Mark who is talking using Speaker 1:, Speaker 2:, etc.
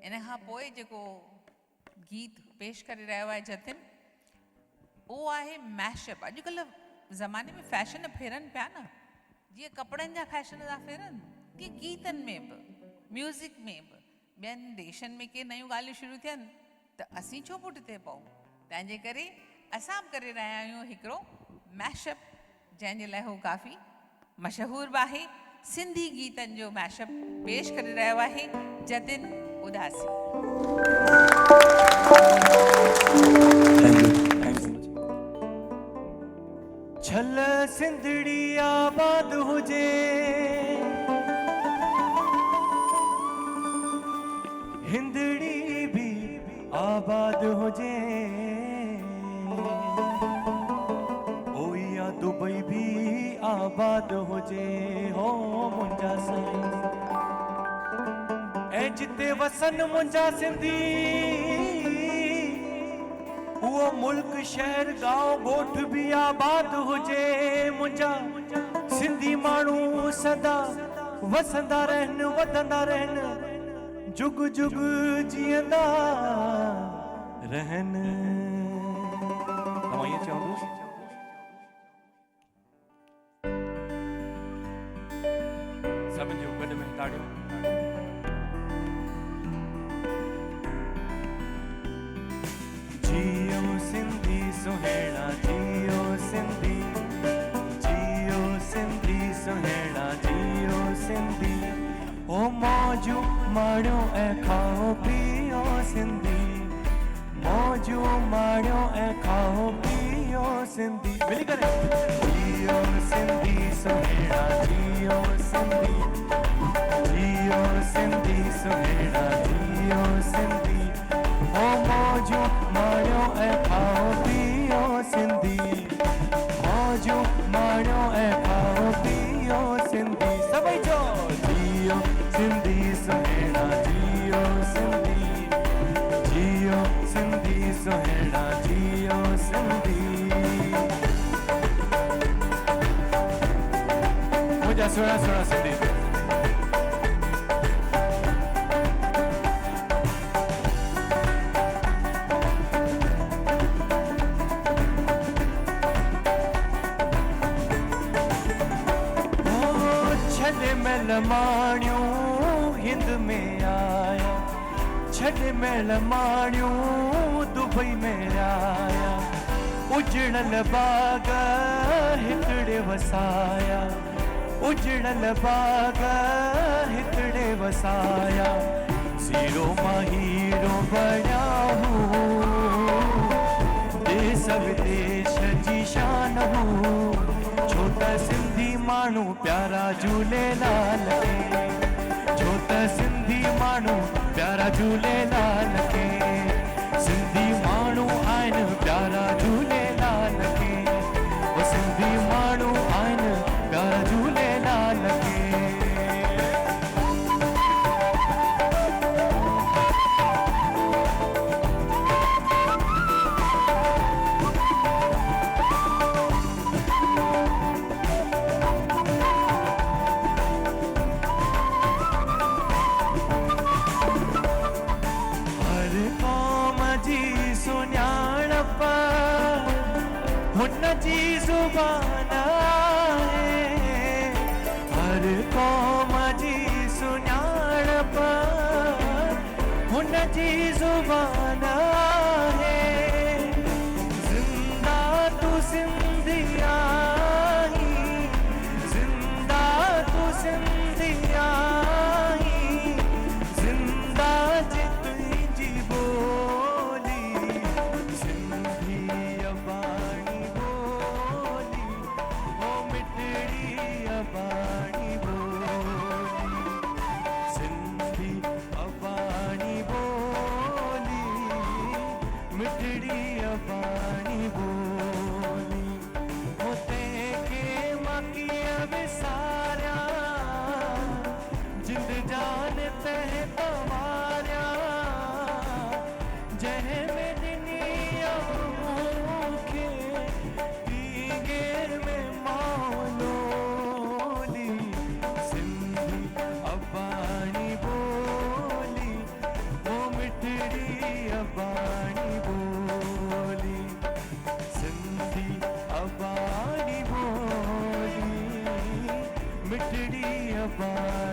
Speaker 1: इन खां पोइ जेको गीत पेश करे रहियो आहे जतिन, उहो आहे मैशअप। अॼुकल्ह ज़माने में फैशन फेरनि पिया न, जीअं कपिड़नि जा फैशन था फेरनि, तीअं गीतनि में बि, म्यूज़िक में बि। ॿियनि देशनि में के नयूं ॻाल्हियूं शुरू थियनि त असीं छो पुठिते पऊं? तंहिंजे करे असां बि करे रहिया आहियूं हिकिड़ो मैशअप, जंहिंजे लाइ हू काफ़ी मशहूरु बि आहे। सिंधी गीतनि जो मैशअप पेश करे रहियो आहे जतिन उदासी।
Speaker 2: छल सिंधड़ी आबाद हुजे, हिंदड़ी भी आबाद हुजे, ओया दुबई भी आबाद हुजे हो मुंजा साईं। ऐं जिते वसन मुंजा सिंधी, वो मुल्क शहर गांव गोठ भी आबाद हुजे। मुंजा सिंधी माण्हू सदा वसंदा रहन, वधंदा रहन, जुग जुग जियंदा रहन। तव्हां ईअं चवंदो सभिनि जो गॾ में ताड़ियूं। जियो सिंधी सुहेड़ा, जियो सिंधी, जियो सिंधी सुहेड़ा, जियो सिंधी। ओ मौजू माणियो ऐं खाओ पियो सिंधी, मौजू माणियो ऐं खाओ पियो सिंधी। मिली करे जियो सिंधी सुहेड़ा, जियो सिंधी, जियो सिंधी सुहेड़ा, जियो सिंधी। ओ मौजू माणियो ऐं खाओ पियो सिंधी, मौजू माणियो ऐं खाओ पियो सिंधी। सभई चओ जियो सिंधी सुहेड़ा, जियो सिंधी, जियो सिंधी सुहेड़ा, जियो सिंधी। मुंहिंजा सुहिणा सुहिणा सिंधी माण्यूं हिंद में आया, छॾ मेल माण्यूं दुबई में आया। उजड़ल बाग हिकिड़े वसाया, उजड़ल बाग हिकिड़े वसाया। ज़ीरो मां हीरो बणिया हूं, देश विदेश जी शान हूं। छो त सिंधी माण्हू प्यारा झूलेलाल खे, छो त सिंधी माण्हू प्यारा झूलेलाल खे। सिंधी माण्हू आहिनि प्यारा झूलेलाल खे, वो सिंधी माण्हू आहिनि प्यारा झूलेलाल खे। हुन जी ज़ुबान आहे, हर क़ौम जी सुञाणप हुन जी ज़ुबान आहे। ज़िंदा तू सिंधी आहीं, ज़िंदा तू सिंधी आहीं, ज़िंदा जी तुंहिंजी बोली सिंधी अबाणी बोली, ओ मिठड़ी अबाणी बोली, सिंधी अबाणी बोली, मिठड़ी अबाणी बोली। ओ तंहिंखे मां कीअं विसारियां, जिंद जान तंहिं तवारियां, जंहिं में ॾिनी मूंखे तीगेर में मौलोली। सिंधी अबाणी बोली, ओ बार